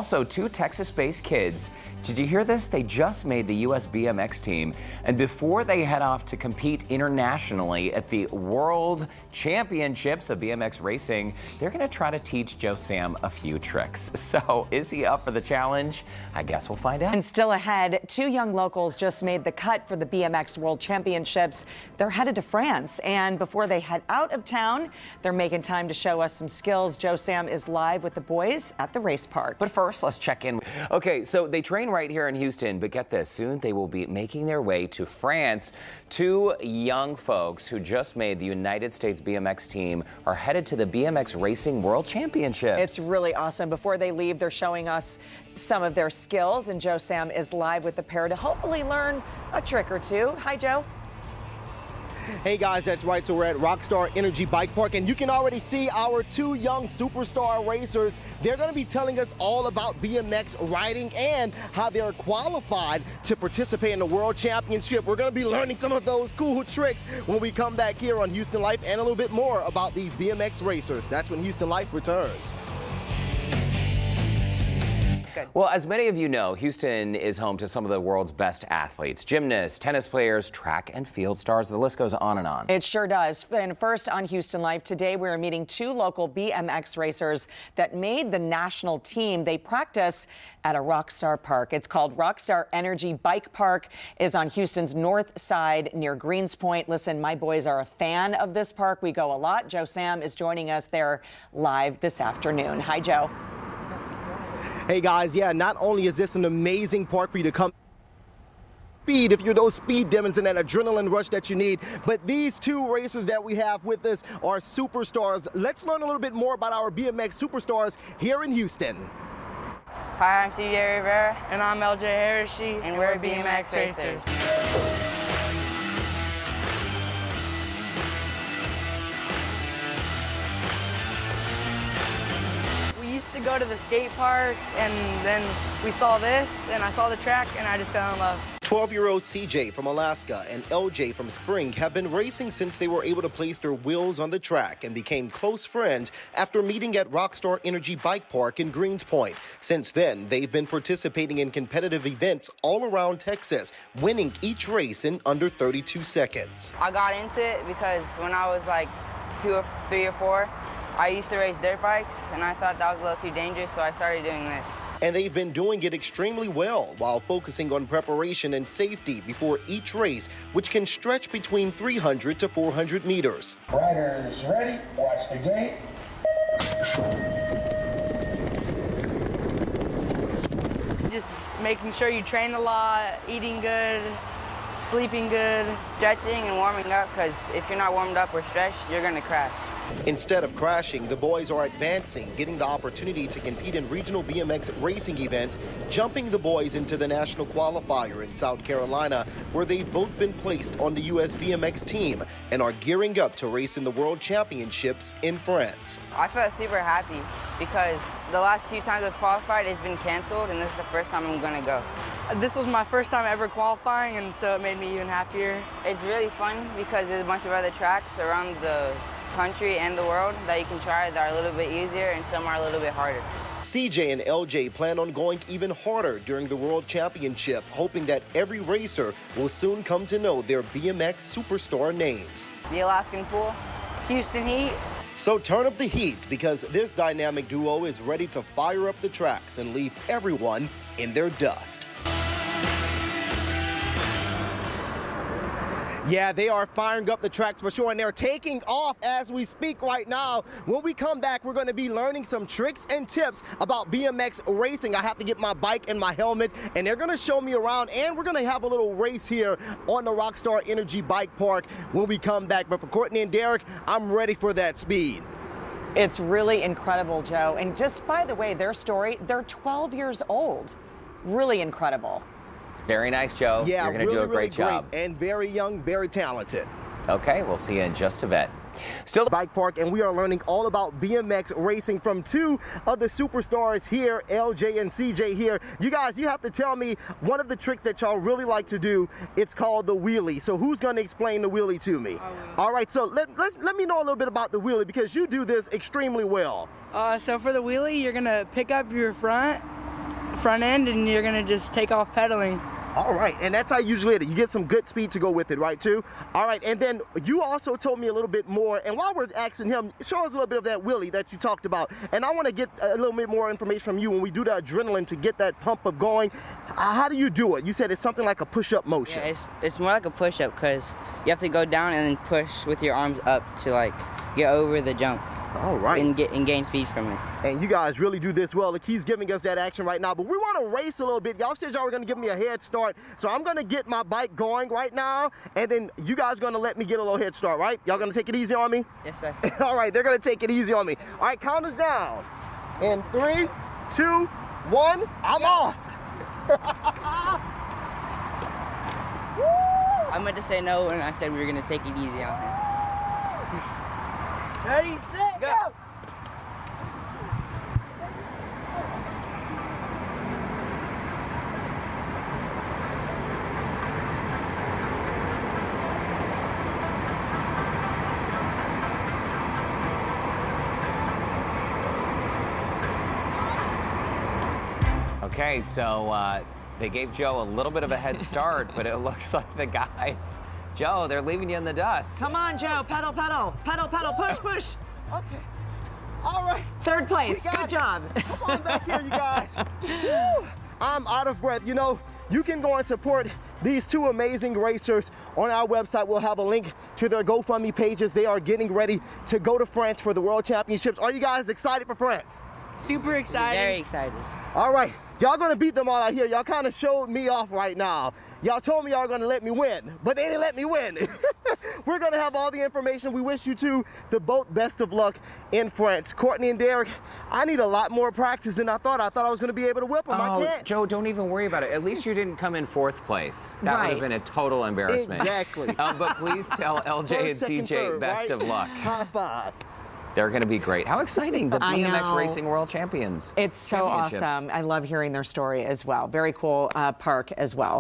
Also, two Texas-based kids. Did you hear this? They just made the U.S. BMX team, and before they head off to compete internationally at the World Championships of BMX racing, they're going to try to teach Joe Sam a few tricks. So, is he up for the challenge? I guess we'll find out. And still ahead, two young locals just made the cut for the BMX World Championships. They're headed to France, and before they head out of town, they're making time to show us some skills. Joe Sam is live with the boys at the race park. But first, let's check in. Okay, so they train right here in Houston, but get this, soon they will be making their way to France. Two young folks who just made the United States BMX team are headed to the BMX Racing World Championships. It's really awesome. Before they leave, they're showing us some of their skills, and Joe Sam is live with the pair to hopefully learn a trick or two. Hi, Joe. Hey guys, that's right. So we're at Rockstar Energy Bike Park, and you can already see our two young superstar racers. They're going to be telling us all about BMX riding and how they're qualified to participate in the World Championship. We're going to be learning some of those cool tricks when we come back here on Houston Life, and a little bit more about these BMX racers. That's when Houston Life returns. Well, as many of you know, Houston is home to some of the world's best athletes, gymnasts, tennis players, track and field stars. The list goes on and on. It sure does. And first on Houston Life today, we're meeting two local BMX racers that made the national team. They practice at a Rockstar Park. It's called Rockstar Energy Bike Park. It is on Houston's north side near Greens Point. Listen, my boys are a fan of this park. We go a lot. Joe Sam is joining us there live this afternoon. Hi, Joe. Hey guys, yeah, not only is this an amazing park for you to come speed if you're those speed demons and that adrenaline rush that you need, but these two racers that we have with us are superstars. Let's learn a little bit more about our BMX superstars here in Houston. Hi, I'm CJ Rivera. And I'm LJ Hershey. And we're BMX racers. To go to the skate park, and then we saw this and I saw the track and I just fell in love. 12-year-old CJ from Alaska and LJ from Spring have been racing since they were able to place their wheels on the track and became close friends after meeting at Rockstar Energy Bike Park in Greens Point. Since then, they've been participating in competitive events all around Texas, winning each race in under 32 seconds. I got into it because when I was like 2 or 3 or 4, I used to race dirt bikes, and I thought that was a little too dangerous, so I started doing this. And they've been doing it extremely well while focusing on preparation and safety before each race, which can stretch between 300 to 400 meters. Riders ready, watch the gate. Just making sure you train a lot, eating good, sleeping good. Stretching and warming up, because if you're not warmed up or stretched, you're going to crash. Instead of crashing, the boys are advancing, getting the opportunity to compete in regional BMX racing events, jumping the boys into the national qualifier in South Carolina, where they've both been placed on the U.S. BMX team and are gearing up to race in the World Championships in France. I felt super happy because the last 2 times I've qualified, it's been canceled, and this is the first time I'm going to go. This was my first time ever qualifying, and so it made me even happier. It's really fun because there's a bunch of other tracks around the country and the world that you can try that are a little bit easier and some are a little bit harder. CJ and LJ plan on going even harder during the World Championship, hoping that every racer will soon come to know their BMX superstar names. The Alaskan Pool, Houston Heat. So turn up the heat, because this dynamic duo is ready to fire up the tracks and leave everyone in their dust. Yeah, they are firing up the tracks for sure, and they're taking off as we speak right now. When we come back, we're going to be learning some tricks and tips about BMX racing. I have to get my bike and my helmet, and they're going to show me around, and we're going to have a little race here on the Rockstar Energy Bike Park when we come back. But for Courtney and Derek, I'm ready for that speed. It's really incredible, Joe. And just by the way, their story, they're 12 years old. Really incredible. Very nice, Joe. Yeah, you're going to do a great job. And very young, very talented. Okay, we'll see you in just a bit. Still the Bike Park, and we are learning all about BMX racing from two of the superstars here, LJ and CJ here. You guys, you have to tell me one of the tricks that y'all really like to do. It's called the wheelie. So who's going to explain the wheelie to me? All right, so let me know a little bit about the wheelie, because you do this extremely well. So for the wheelie, you're going to pick up your front front end and you're gonna just take off pedaling. All right, and that's how you usually hit it. You get some good speed to go with it, right, too? All right, and then you also told me a little bit more, and while we're asking him, show us a little bit of that wheelie that you talked about. And I want to get a little bit more information from you when we do the adrenaline to get that pump up going. How do you do it? You said it's something like a push-up motion. Yeah, it's more like a push-up because you have to go down and then push with your arms up to like get over the jump. All right. And gain speed from it. And you guys really do this well. Like, he's giving us that action right now, but we want to race a little bit. Y'all said y'all were going to give me a head start, so I'm going to get my bike going right now, and then you guys are going to let me get a little head start, right? Y'all going to take it easy on me? Yes, sir. All right, they're going to take it easy on me. All right, count us down. In 3, 2, 1, I'm off. I meant to say no when I said we were going to take it easy on him. Ready, set, go! Okay, so they gave Joe a little bit of a head start, but it looks like the guys, Joe, they're leaving you in the dust. Come on, Joe. Pedal, pedal. Pedal, pedal. Push, push. Okay. All right. Third place. Good job. Come on back here, you guys. Woo. I'm out of breath. You know, you can go and support these two amazing racers on our website. We'll have a link to their GoFundMe pages. They are getting ready to go to France for the World Championships. Are you guys excited for France? Super excited. Very excited. All right, y'all gonna beat them all out here. Y'all kind of showed me off right now. Y'all told me y'all were gonna let me win, but they didn't let me win. We're gonna have all the information. We wish you two the both best of luck in France. Courtney and Derek, I need a lot more practice than I thought. I thought I was gonna be able to whip them. I can't. Joe, don't even worry about it. At least you didn't come in 4th place. That would have been a total embarrassment. Exactly. But please tell LJ First, and second, CJ third, best right? of luck. High five. They're going to be great. How exciting, the I BMX know. Racing World Champions. It's so Championships. awesome. I love hearing their story as well. Very cool park as well.